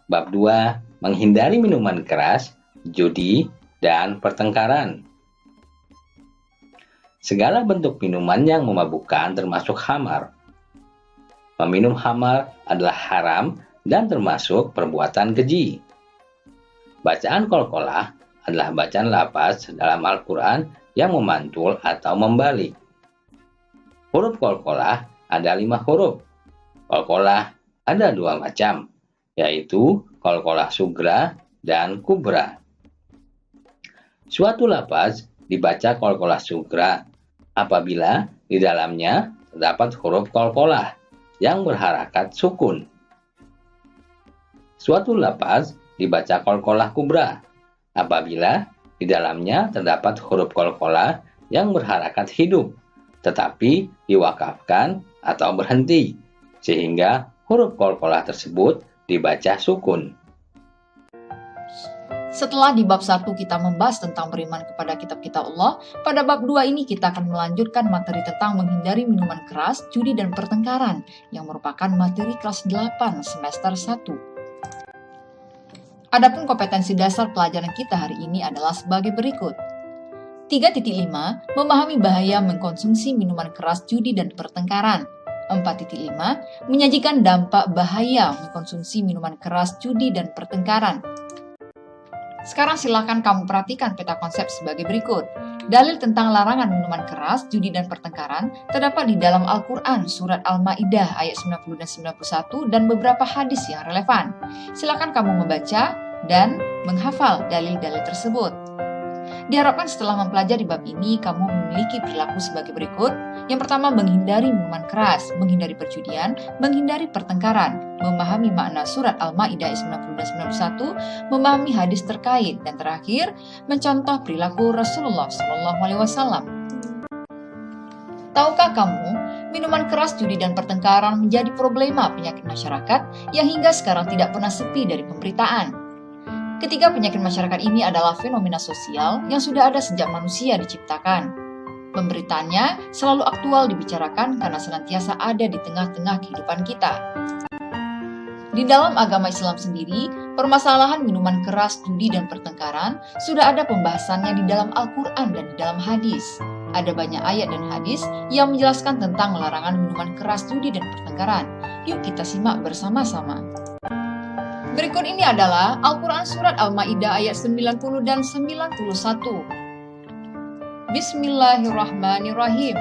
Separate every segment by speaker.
Speaker 1: Bab 2. Menghindari minuman keras, judi, dan pertengkaran. Segala bentuk minuman yang memabukkan termasuk khamar. Meminum khamar adalah haram dan termasuk perbuatan keji. Bacaan qalqalah adalah bacaan lafaz dalam Al-Quran yang memantul atau membalik. Huruf qalqalah ada 5 huruf. Qalqalah ada 2 macam, yaitu qalqalah sugra dan kubra. Suatu lafaz dibaca qalqalah sugra apabila di dalamnya terdapat huruf qalqalah yang berharakat sukun. Suatu lafaz dibaca qalqalah kubra apabila di dalamnya terdapat huruf qalqalah yang berharakat hidup, tetapi diwakafkan atau berhenti, sehingga huruf qalqalah tersebut dibaca sukun.
Speaker 2: Setelah di bab 1 kita membahas tentang beriman kepada kitab-kitab Allah, pada bab 2 ini kita akan melanjutkan materi tentang menghindari minuman keras, judi, dan pertengkaran, yang merupakan materi kelas 8 semester 1. Adapun kompetensi dasar pelajaran kita hari ini adalah sebagai berikut. 3.5 Memahami bahaya mengkonsumsi minuman keras, judi, dan pertengkaran. 4.5 Menyajikan dampak bahaya mengkonsumsi minuman keras, judi, dan pertengkaran. Sekarang silakan kamu perhatikan peta konsep sebagai berikut. Dalil tentang larangan minuman keras, judi, dan pertengkaran terdapat di dalam Al-Quran, surat Al-Ma'idah ayat 90 dan 91, dan beberapa hadis yang relevan. Silakan kamu membaca dan menghafal dalil-dalil tersebut. Diharapkan setelah mempelajari bab ini, kamu memiliki perilaku sebagai berikut. Yang pertama, menghindari minuman keras, menghindari perjudian, menghindari pertengkaran, memahami makna surat Al-Ma'idah ayat 90 dan 91, memahami hadis terkait, dan terakhir, mencontoh perilaku Rasulullah SAW. Tahukah kamu, minuman keras, judi, dan pertengkaran menjadi problema penyakit masyarakat yang hingga sekarang tidak pernah sepi dari pemberitaan. Ketiga penyakit masyarakat ini adalah fenomena sosial yang sudah ada sejak manusia diciptakan. Pemberitaannya selalu aktual dibicarakan karena senantiasa ada di tengah-tengah kehidupan kita. Di dalam agama Islam sendiri, permasalahan minuman keras, judi, dan pertengkaran sudah ada pembahasannya di dalam Al-Quran dan di dalam hadis. Ada banyak ayat dan hadis yang menjelaskan tentang larangan minuman keras, judi, dan pertengkaran. Yuk kita simak bersama-sama. Berikut ini adalah Al-Quran surat Al-Ma'idah ayat 90 dan 91. Bismillahirrahmanirrahim.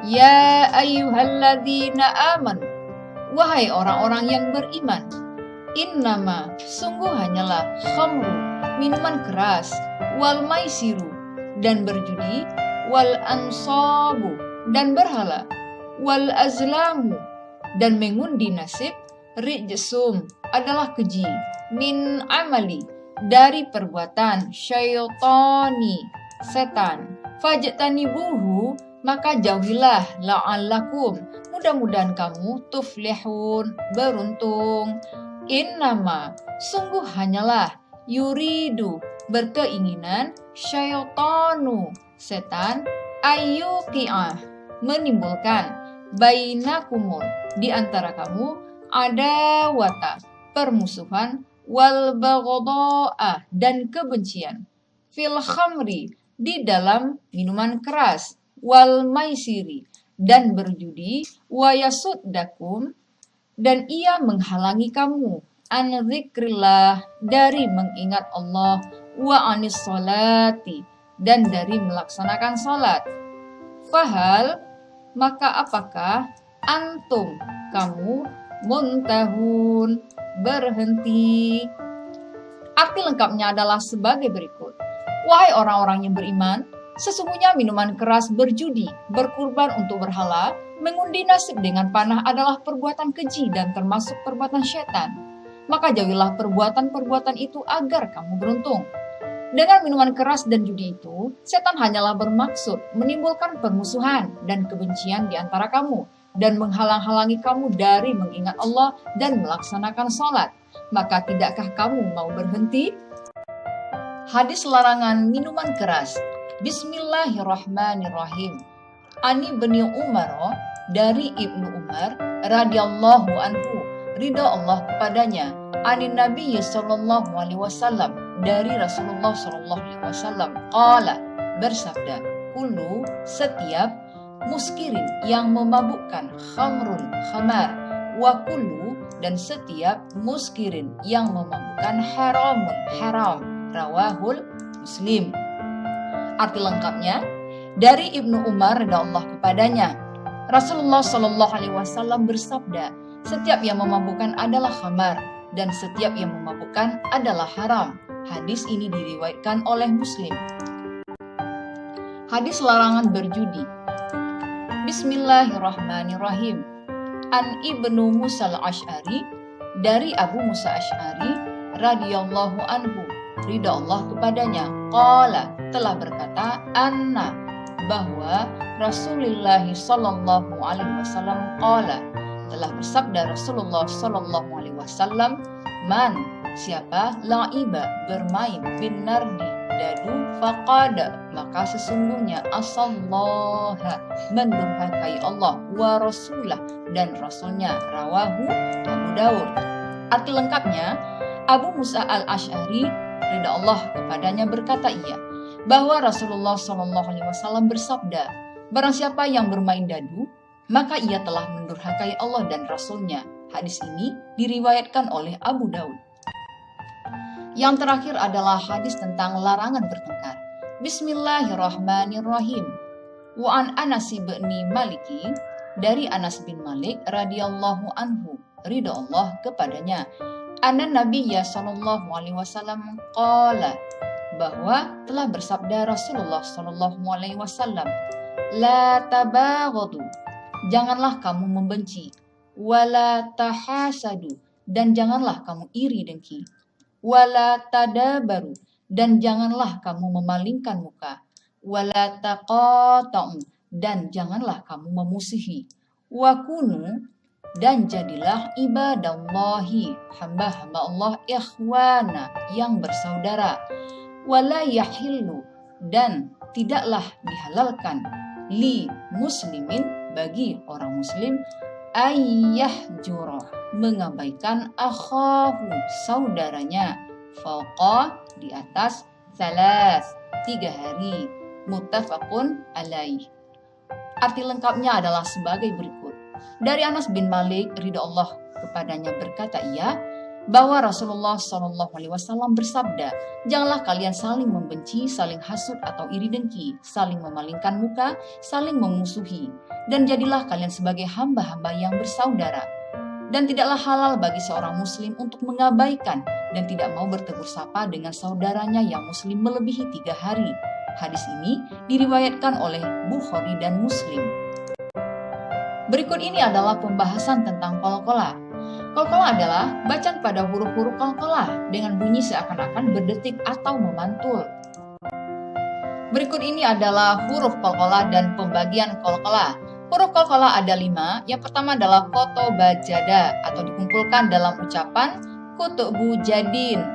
Speaker 2: Ya ayyuhalladzina amanu, wahai orang-orang yang beriman. Innama, sungguh hanyalah khamru, minuman keras, wal maisiru, dan berjudi, wal ansabu, dan berhala, wal azlamu, dan mengundi nasib, rijsum, adalah keji, min amali, dari perbuatan syaitani, setan. Fajtanibuhu, maka jauhilah, la'allakum, mudah-mudahan kamu tuflihun, beruntung. Innama, sungguh hanyalah, yuridu, berkeinginan, syaitanu, setan, ayyuqi'ah, menimbulkan, bainakumul, di antara kamu, adawata, permusuhan, wal baghdha'a, dan kebencian, fil khamri, di dalam minuman keras, wal maisiri, dan berjudi, wa yasuddakum, dan ia menghalangi kamu, an dzikrillah, dari mengingat Allah, wa anis sholati, dan dari melaksanakan salat. Fahal, maka apakah antum, kamu, muntahun, berhenti. Arti lengkapnya adalah sebagai berikut. Wahai orang-orang yang beriman, sesungguhnya minuman keras, berjudi, berkurban untuk berhala, mengundi nasib dengan panah adalah perbuatan keji dan termasuk perbuatan syaitan. Maka jauhilah perbuatan-perbuatan itu agar kamu beruntung. Dengan minuman keras dan judi itu, setan hanyalah bermaksud menimbulkan permusuhan dan kebencian di antara kamu, dan menghalang-halangi kamu dari mengingat Allah dan melaksanakan sholat. Maka tidakkah kamu mau berhenti? Hadis larangan minuman keras. Bismillahirrahmanirrahim. Ani bin Umar, dari Ibnu Umar radhiyallahu anhu, ridha Allah kepadanya, anin Nabi sallallahu alaihi wasallam, dari Rasulullah sallallahu alaihi wasallam, qala, bersabda, kullu, setiap, muskirin, yang memabukkan, khamrun, khamar, wa kullu, dan setiap, muskirin, yang memabukkan, haramun, haram, rawahul Muslim. Arti lengkapnya, dari Ibnu Umar radhiyallahu kepadanya, Rasulullah Shallallahu alaihi wasallam bersabda, setiap yang memabukkan adalah khamar dan setiap yang memabukkan adalah haram. Hadis ini diriwayatkan oleh Muslim. Hadis larangan berjudi. Bismillahirrahmanirrahim. An Ibnu Musa al-Asy'ari, dari Abu Musa Asy'ari radhiyallahu anhu, ridha Allah kepadanya, qala, telah berkata, anna, bahwa Rasulullah sallallahu alaihi wasallam qala, telah bersabda Rasulullah sallallahu alaihi wasallam, man, siapa, la'iba, bermain, bin nardi, dadu, faqada, maka sesungguhnya asallaha, mendurhakai Allah, wa rasulah, dan rasulnya, rawahu Abu Daud. Arti lengkapnya, Abu Musa al-Asy'ari ridha Allah kepadanya berkata bahwa Rasulullah Shallallahu alaihi wasallam bersabda, barang siapa yang bermain dadu, maka ia telah mendurhakai Allah dan Rasulnya. Hadis ini diriwayatkan oleh Abu Daud. Yang terakhir adalah hadis tentang larangan bertengkar. Bismillahirrahmanirrahim. Wa an Anas bin Maliki, dari Anas bin Malik radhiyallahu anhu, ridha Allah kepadanya, anna Nabiyya sallallahu alaihi wasallam qala, bahwa telah bersabda Rasulullah sallallahu alaihi wasallam, la tabaghadu, janganlah kamu membenci, wala tahasadu, dan janganlah kamu iri dengki, wala tadabaru, dan janganlah kamu memalingkan muka, wala taqata'u, dan janganlah kamu memusuhi, wa kunu, dan jadilah ibadallahi, hamba-hamba Allah, ikhwana, yang bersaudara, wala yahillu, dan tidaklah dihalalkan, li muslimin, bagi orang muslim, ayyahjura, mengabaikan akhahu, saudaranya, fauqa, di atas, salas, 3 hari, muttafaqun alaih. Arti lengkapnya adalah sebagai berikut. Dari Anas bin Malik ridha Allah kepadanya berkata bahwa Rasulullah Shallallahu alaihi wasallam bersabda, janganlah kalian saling membenci, saling hasud atau iri dengki, saling memalingkan muka, saling memusuhi, dan jadilah kalian sebagai hamba-hamba yang bersaudara. Dan tidaklah halal bagi seorang muslim untuk mengabaikan dan tidak mau bertegur sapa dengan saudaranya yang muslim melebihi 3 hari. Hadis ini diriwayatkan oleh Bukhari dan Muslim. Berikut ini adalah pembahasan tentang qalqalah. Qalqalah adalah bacaan pada huruf-huruf qalqalah dengan bunyi seakan-akan berdetik atau memantul. Berikut ini adalah huruf qalqalah dan pembagian qalqalah. Huruf qalqalah ada 5. Yang pertama adalah kotoba jada atau dikumpulkan dalam ucapan kutubu jadin.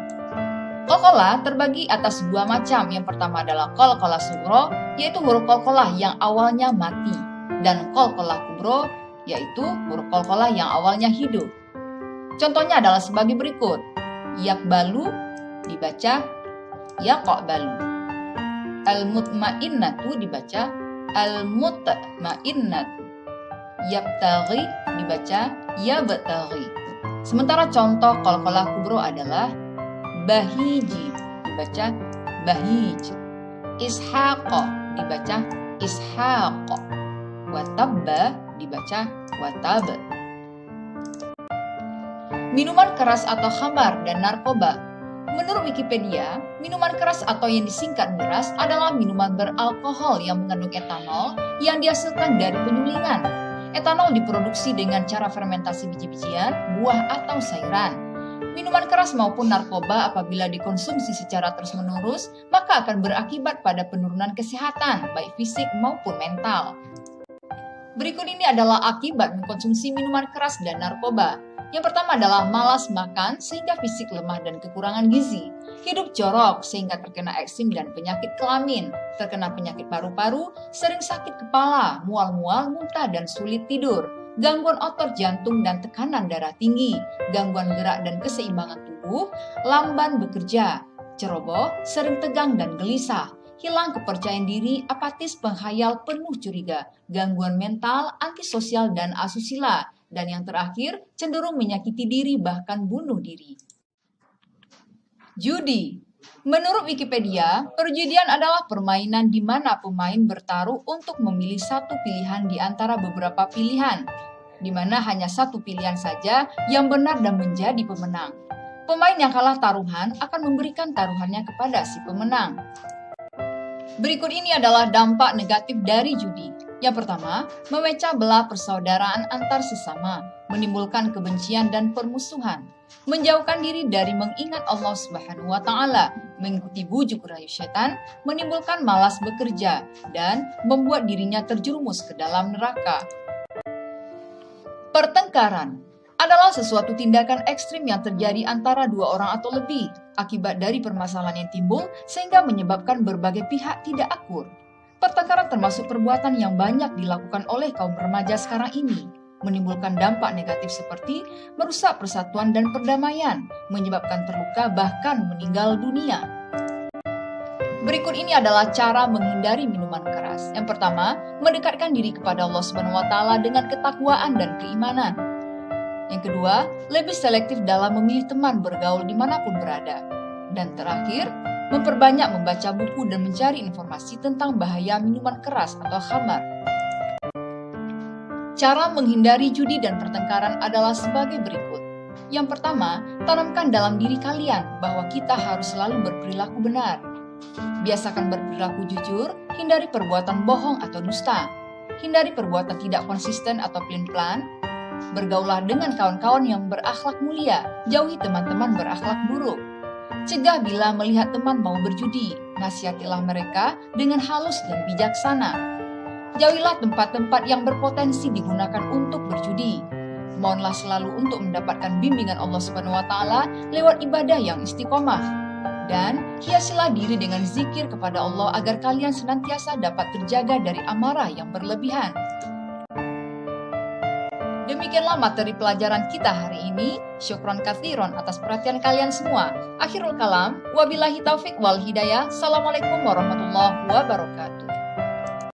Speaker 2: Qalqalah terbagi atas 2 macam. Yang pertama adalah qalqalah sughra, yaitu huruf qalqalah yang awalnya mati, dan qalqalah kubra, yaitu huruf qalqalah yang awalnya hidup. Contohnya adalah sebagai berikut. Yakbalu dibaca yaqbalu. Al-mutmainnatu dibaca al-mutmainnatu. Yabtaghi dibaca yabtaghi. Sementara contoh qalqalah kubra adalah bahiji dibaca bahij. Ishaqa dibaca ishaq. Watabba dibaca watab. Minuman keras atau khamar dan narkoba. Menurut Wikipedia, minuman keras atau yang disingkat miras adalah minuman beralkohol yang mengandung etanol yang dihasilkan dari penyulingan. Etanol diproduksi dengan cara fermentasi biji-bijian, buah atau sayuran. Minuman keras maupun narkoba apabila dikonsumsi secara terus-menerus, maka akan berakibat pada penurunan kesehatan, baik fisik maupun mental. Berikut ini adalah akibat mengkonsumsi minuman keras dan narkoba. Yang pertama adalah malas makan sehingga fisik lemah dan kekurangan gizi, hidup jorok sehingga terkena eksim dan penyakit kelamin, terkena penyakit paru-paru, sering sakit kepala, mual-mual, muntah dan sulit tidur, gangguan otot jantung dan tekanan darah tinggi, gangguan gerak dan keseimbangan tubuh, lamban bekerja, ceroboh, sering tegang dan gelisah, hilang kepercayaan diri, apatis, penghayal, penuh curiga, gangguan mental, antisosial dan asusila, dan yang terakhir cenderung menyakiti diri bahkan bunuh diri. Judi. Menurut Wikipedia, perjudian adalah permainan di mana pemain bertaruh untuk memilih satu pilihan di antara beberapa pilihan, di mana hanya satu pilihan saja yang benar dan menjadi pemenang. Pemain yang kalah taruhan akan memberikan taruhannya kepada si pemenang. Berikut ini adalah dampak negatif dari judi. Yang pertama, memecah belah persaudaraan antar sesama, menimbulkan kebencian dan permusuhan, menjauhkan diri dari mengingat Allah Subhanahu wa Ta'ala, mengikuti bujuk rayu setan, menimbulkan malas bekerja, dan membuat dirinya terjerumus ke dalam neraka. Pertengkaran adalah sesuatu tindakan ekstrim yang terjadi antara dua orang atau lebih, akibat dari permasalahan yang timbul sehingga menyebabkan berbagai pihak tidak akur. Pertengkaran termasuk perbuatan yang banyak dilakukan oleh kaum remaja sekarang ini, menimbulkan dampak negatif seperti merusak persatuan dan perdamaian, menyebabkan terluka bahkan meninggal dunia. Berikut ini adalah cara menghindari minuman keras. Yang pertama, mendekatkan diri kepada Allah Subhanahu wa Ta'ala dengan ketakwaan dan keimanan. Yang kedua, lebih selektif dalam memilih teman bergaul dimanapun berada. Dan terakhir, memperbanyak membaca buku dan mencari informasi tentang bahaya minuman keras atau khamar. Cara menghindari judi dan pertengkaran adalah sebagai berikut. Yang pertama, tanamkan dalam diri kalian bahwa kita harus selalu berperilaku benar. Biasakan berperilaku jujur, hindari perbuatan bohong atau dusta. Hindari perbuatan tidak konsisten atau pelin-pelan. Bergaulah dengan kawan-kawan yang berakhlak mulia, jauhi teman-teman berakhlak buruk. Cegah bila melihat teman mau berjudi, nasihatilah mereka dengan halus dan bijaksana. Jauhilah tempat-tempat yang berpotensi digunakan untuk berjudi. Mohonlah selalu untuk mendapatkan bimbingan Allah Subhanahu wa Ta'ala lewat ibadah yang istiqomah. Dan hiasilah diri dengan zikir kepada Allah agar kalian senantiasa dapat terjaga dari amarah yang berlebihan. Demikianlah materi pelajaran kita hari ini. Syukron katsiron atas perhatian kalian semua. Akhirul kalam, wabillahi taufik wal hidayah. Assalamualaikum warahmatullahi wabarakatuh.